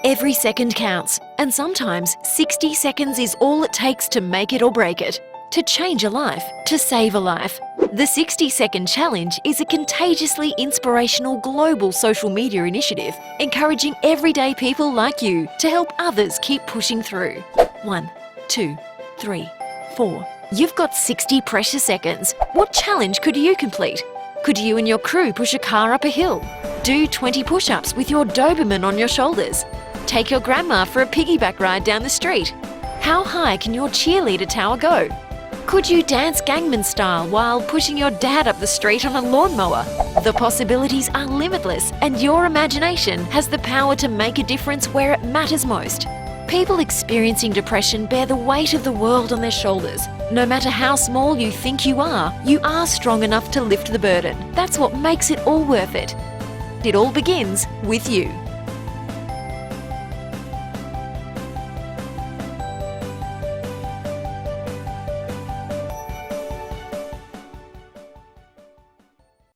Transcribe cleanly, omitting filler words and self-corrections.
Every second counts, and sometimes 60 seconds is all it takes to make it or break it. To change a life, to save a life. The 60-Second Challenge is a contagiously inspirational global social media initiative encouraging everyday people like you to help others keep pushing through. 1, 2, 3, 4. You've got 60 precious seconds. What challenge could you complete? Could you and your crew push a car up a hill? Do 20 push-ups with your Doberman on your shoulders? Take your grandma for a piggyback ride down the street? How high can your cheerleader tower go? Could you dance Gangnam Style while pushing your dad up the street on a lawnmower? The possibilities are limitless, and your imagination has the power to make a difference where it matters most. People experiencing depression bear the weight of the world on their shoulders. No matter how small you think you are strong enough to lift the burden. That's what makes it all worth it. It all begins with you.